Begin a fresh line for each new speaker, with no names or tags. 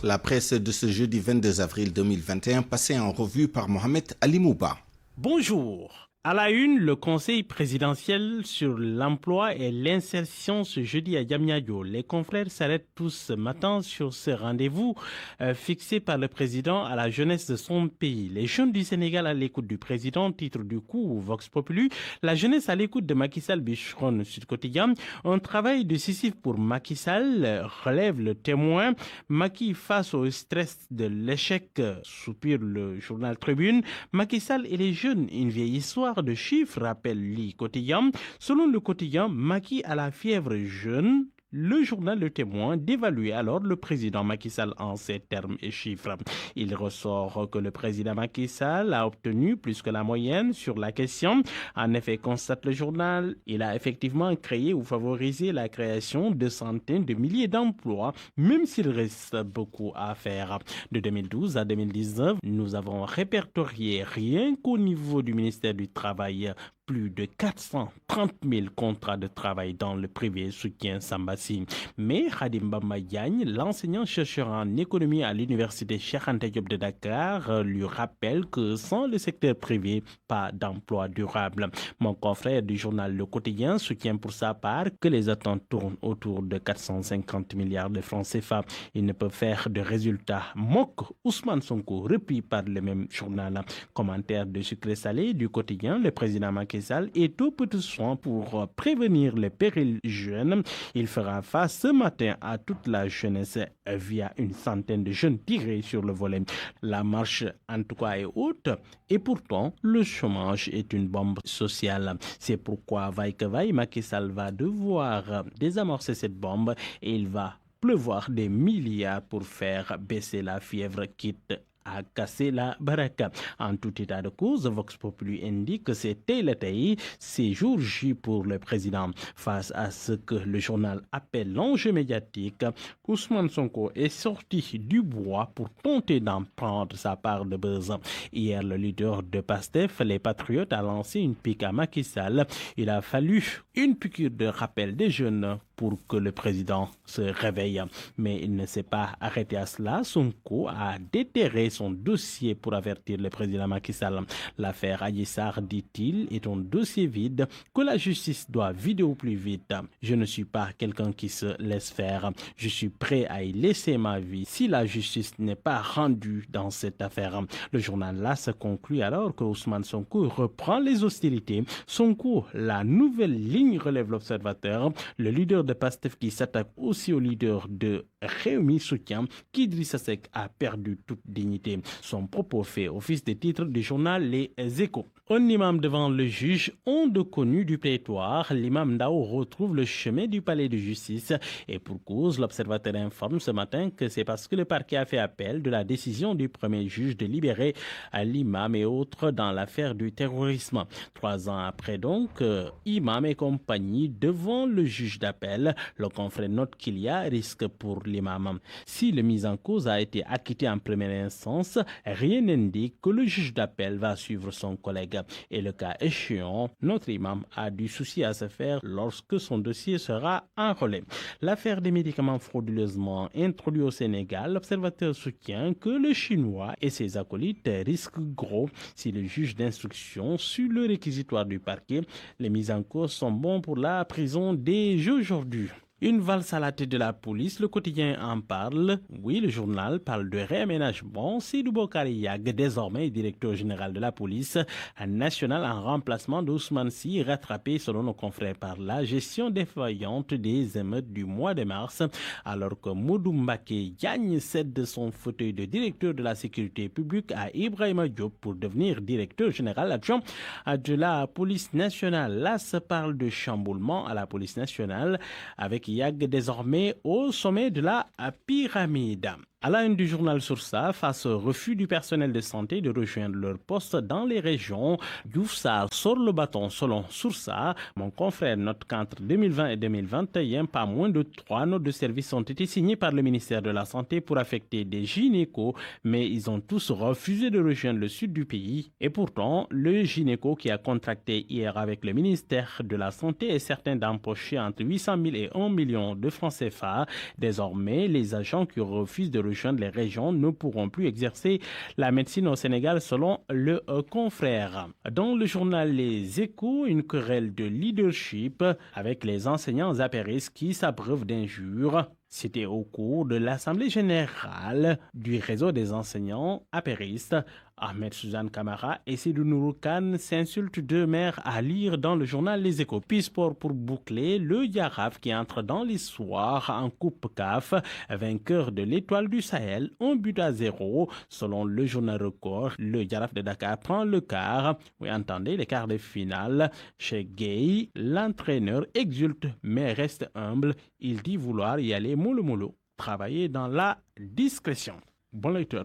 La presse de ce jeudi 22 avril 2021 passée en revue par Mohamed Ali Mouba.
Bonjour. À la une, le Conseil présidentiel sur l'emploi et l'insertion ce jeudi à Diamniadio. Les confrères s'arrêtent tous ce matin sur ce rendez-vous fixé par le président à la jeunesse de son pays. Les jeunes du Sénégal à l'écoute du président, titre du coup Vox Populi. La jeunesse à l'écoute de Macky Sall, Bichron Sud Quotidien. Un travail décisif pour Macky Sall, relève le témoin. Macky face au stress de l'échec, soupire le journal Tribune. Macky Sall et les jeunes, une vieille histoire de chiffres, rappelle le quotidien. Selon le quotidien, Macky a la fièvre jeune. Le journal Le Témoin d'évaluer alors le président Macky Sall en ces termes et chiffres. Il ressort que le président Macky Sall a obtenu plus que la moyenne sur la question. En effet, constate le journal, il a effectivement créé ou favorisé la création de centaines de milliers d'emplois, même s'il reste beaucoup à faire. De 2012 à 2019, nous avons répertorié rien qu'au niveau du ministère du Travail plus de 430 000 contrats de travail dans le privé, soutient Sambassi. Mais Khadim Bamba Diagne, l'enseignant-chercheur en économie à l'université Cheikh Anta Diop de Dakar, lui rappelle que sans le secteur privé, pas d'emploi durable. Mon confrère du journal Le Quotidien soutient pour sa part que les attentes tournent autour de 450 milliards de francs CFA. Il ne peut faire de résultats. Moque Ousmane Sonko, repris par le même journal. Commentaire de sucré salé du quotidien, le président Macky Sall est au petit soin pour prévenir les périls jeunes. Il fera face ce matin à toute la jeunesse via une centaine de jeunes tirés sur le volet. La marche en tout cas est haute et pourtant le chômage est une bombe sociale. C'est pourquoi vaille que vaille, Macky Sall va devoir désamorcer cette bombe et il va pleuvoir des milliards pour faire baisser la fièvre quitte à casser la baraque. En tout état de cause, Vox Populi indique que c'était c'est jour J pour le président. Face à ce que le journal appelle l'enjeu médiatique, Ousmane Sonko est sorti du bois pour tenter d'en prendre sa part de buzz. Hier, le leader de PASTEF, les Patriotes, a lancé une pique à Macky Sall. Il a fallu une piqûre de rappel des jeunes pour que le président se réveille. Mais il ne s'est pas arrêté à cela. Sonko a déterré son dossier pour avertir le président Macky Sall. L'affaire Adji Sarr, dit-il, est un dossier vide que la justice doit vider au plus vite. Je ne suis pas quelqu'un qui se laisse faire. Je suis prêt à y laisser ma vie si la justice n'est pas rendue dans cette affaire. Le journal là se conclut alors que Ousmane Sonko reprend les hostilités. Sonko, la nouvelle ligne, relève l'Observateur. Le leader de PASTEF qui s'attaque aussi au leader de Rewmi soutient qu'Idrissa Seck a perdu toute dignité. Son propos fait office des titres du journal Les Échos. Un imam devant le juge, onde connue du prétoire, l'imam Ndao retrouve le chemin du palais de justice et pour cause, l'Observateur informe ce matin que c'est parce que le parquet a fait appel de la décision du premier juge de libérer l'imam et autres dans l'affaire du terrorisme. 3 ans après donc, imam et compagnie devant le juge d'appel, le confrère note qu'il y a risque pour l'imam. Si le mis en cause a été acquitté en première instance, rien n'indique que le juge d'appel va suivre son collègue. Et le cas échéant, notre imam a du souci à se faire lorsque son dossier sera enrôlé. L'affaire des médicaments frauduleusement introduits au Sénégal, l'Observateur soutient que le Chinois et ses acolytes risquent gros si le juge d'instruction suit le réquisitoire du parquet. Les mises en cause sont bons pour la prison dès aujourd'hui. Une valse à la tête de la police, le quotidien en parle. Oui, le journal parle de réaménagement. Seydou Bokari Yag, désormais directeur général de la police nationale en remplacement d'Ousmane Sy, rattrapé selon nos confrères par la gestion défaillante des émeutes du mois de mars, alors que Modou Mbaké Diagne cède son fauteuil de directeur de la sécurité publique à Ibrahima Diop pour devenir directeur général adjoint de la police nationale. Là, se parle de chamboulement à la police nationale avec Yag désormais au sommet de la pyramide. À la une du journal Source, face au refus du personnel de santé de rejoindre leur poste dans les régions, Diouf Sarr sort le bâton selon Source. Mon confrère note qu'entre 2020 et 2021, pas moins de 3 notes de service ont été signées par le ministère de la Santé pour affecter des gynécos, mais ils ont tous refusé de rejoindre le sud du pays. Et pourtant, le gynéco qui a contracté hier avec le ministère de la Santé est certain d'empocher entre 800 000 et 1 million de francs CFA. Désormais, les agents qui refusent de rejoindre les régions ne pourront plus exercer la médecine au Sénégal selon le confrère. Dans le journal Les Échos, une querelle de leadership avec les enseignants apéristes qui s'abreuvent d'injures. C'était au cours de l'Assemblée générale du réseau des enseignants apéristes. Ahmed Suzanne Camara et Seydou Nourou Kane s'insultent d'eux-mêmes à lire dans le journal Les Échos. Puis sport pour boucler, le Yaraf qui entre dans l'histoire en Coupe CAF, vainqueur de l'Étoile du Sahel, 1-0. Selon le journal Record, le Yaraf de Dakar prend le quart. Oui, entendez, les quarts de finale. Chez Gay, l'entraîneur exulte mais reste humble. Il dit vouloir y aller mollo mollo, travailler dans la discrétion. Bonne lecture.